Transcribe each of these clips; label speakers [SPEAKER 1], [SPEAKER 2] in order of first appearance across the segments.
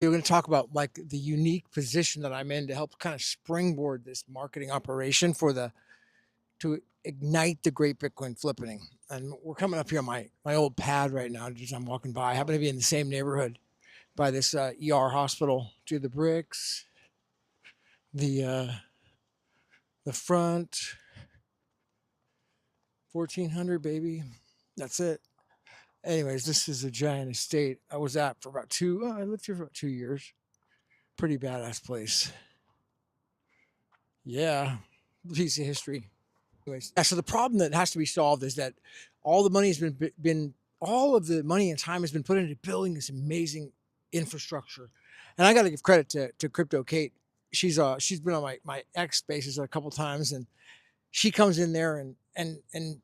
[SPEAKER 1] We're going to talk about like the unique position that I'm in to help kind of springboard this marketing operation to ignite the Great Bitcoin Flippening. And we're coming up here on my old pad right now. Just I'm walking by. I happen to be in the same neighborhood by this ER hospital. Do the bricks, the the front, 1400 baby. That's it. Anyways, this is a giant estate. I was at for about I lived here for about 2 years. Pretty badass place. Yeah, piece of history. Anyways, yeah, so the problem that has to be solved is that all the money has been all of the money and time has been put into building this amazing infrastructure. And I got to give credit to cryptokate. She's been on my X spaces a couple times, and she comes in there and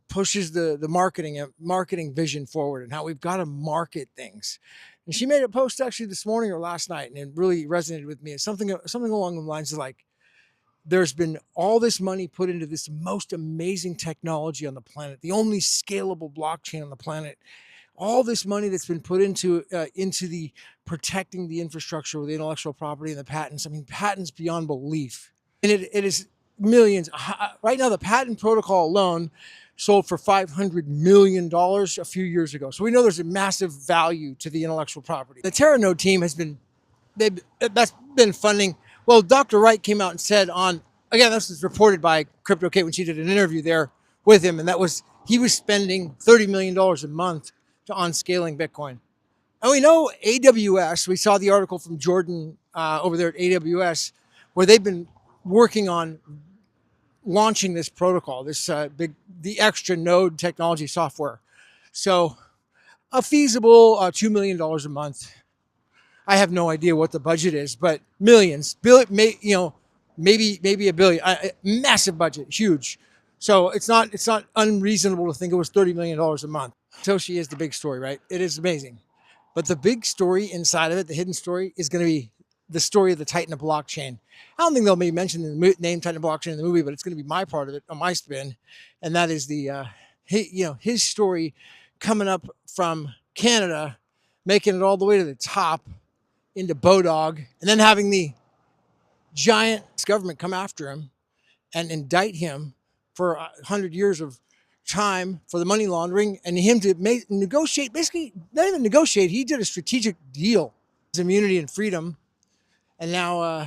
[SPEAKER 1] pushes the marketing vision forward and how we've got to market things. And she made a post actually this morning or last night, and it really resonated with me. It's something along the lines of like, there's been all this money put into this most amazing technology on the planet, the only scalable blockchain on the planet. All this money that's been put into the protecting the infrastructure with the intellectual property and the patents. I mean, patents beyond belief, and it is millions. Right now, the patent protocol alone sold for $500 million a few years ago. So we know there's a massive value to the intellectual property. The Teranode team that's been funding. Well, Dr. Wright came out and said again, this was reported by CryptoKate when she did an interview there with him, and he was spending $30 million a month on scaling Bitcoin. And we know AWS, we saw the article from Jordan over there at AWS, where they've been working on launching this protocol, the extra node technology software. So a feasible $2 million a month. I have no idea what the budget is, but millions, maybe a billion, massive budget, huge. So it's not unreasonable to think it was $30 million a month. Soshi is the big story, right? It is amazing. But the big story inside of it, the hidden story, is going to be the story of the Titanofblockchain. I don't think they'll maybe mention the name Titanofblockchain in the movie, but it's going to be my part of it, on my spin. And that is his story coming up from Canada, making it all the way to the top into Bodog, and then having the giant government come after him and indict him for 100 years of time for the money laundering, and him to negotiate, basically not even negotiate, he did a strategic deal, his immunity and freedom, and now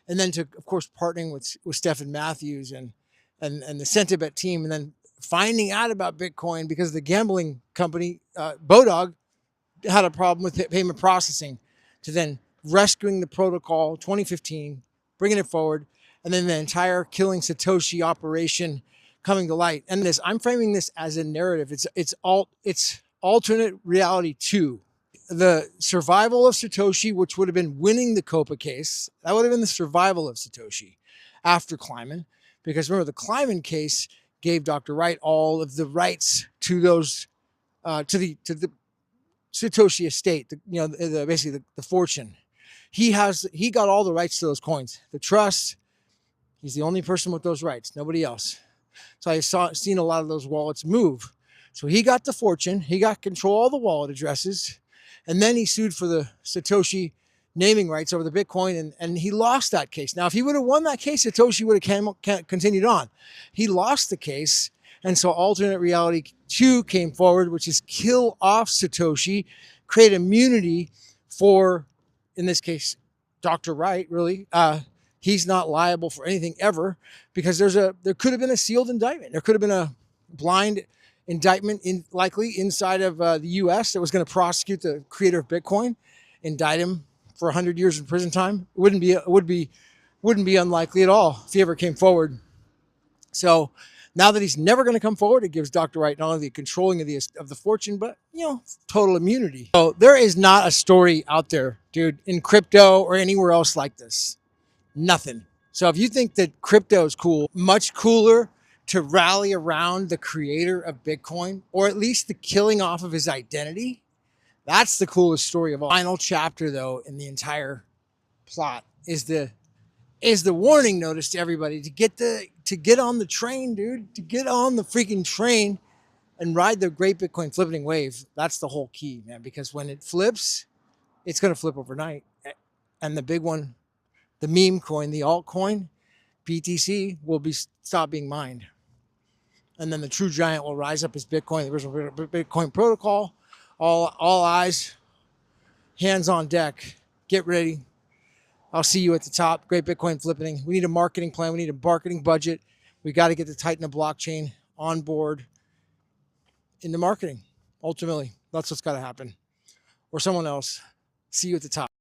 [SPEAKER 1] and then to, of course, partnering with Stephen Matthews and the Centibet team, and then finding out about Bitcoin because the gambling company Bodog had a problem with payment processing, to then rescuing the protocol 2015, bringing it forward, and then the entire killing Satoshi operation coming to light. And I'm framing this as a narrative. It's alternate reality 2. The survival of Satoshi, which would have been winning the Copa case, that would have been the survival of Satoshi after Kleiman, because remember the Kleiman case gave Dr. Wright all of the rights to those to the Satoshi estate, basically the fortune. He got all the rights to those coins. The trust, he's the only person with those rights, nobody else. So I've seen a lot of those wallets move. So he got the fortune, he got control of all the wallet addresses, and then he sued for the Satoshi naming rights over the Bitcoin, and he lost that case. Now, if he would have won that case, Satoshi would have continued on. He lost the case, and so alternate reality 2 came forward, which is kill off Satoshi, create immunity for, in this case, Dr. Wright, really. He's not liable for anything ever, because there could have been a sealed indictment. There could have been a blind indictment likely inside of the U.S. that was going to prosecute the creator of Bitcoin, indict him for 100 years in prison time. It wouldn't be unlikely at all if he ever came forward. So now that he's never going to come forward, it gives Dr. Wright not only the controlling of the fortune, but total immunity. So there is not a story out there, dude, in crypto or anywhere else like this. Nothing. So if you think that crypto is cool, much cooler to rally around the creator of Bitcoin, or at least the killing off of his identity. That's the coolest story of all. Final chapter, though, in the entire plot is the warning notice to everybody to get on the train, dude, to get on the freaking train and ride the Great Bitcoin Flippening wave. That's the whole key, man, because when it flips, it's going to flip overnight. And the big one, the meme coin, the altcoin, BTC, will be stop being mined. And then the true giant will rise up as Bitcoin, the original Bitcoin protocol. All eyes, hands on deck. Get ready. I'll see you at the top. Great Bitcoin Flippening. We need a marketing plan. We need a marketing budget. We got to get the titanofblockchain on board into marketing. Ultimately, that's what's got to happen. Or someone else. See you at the top.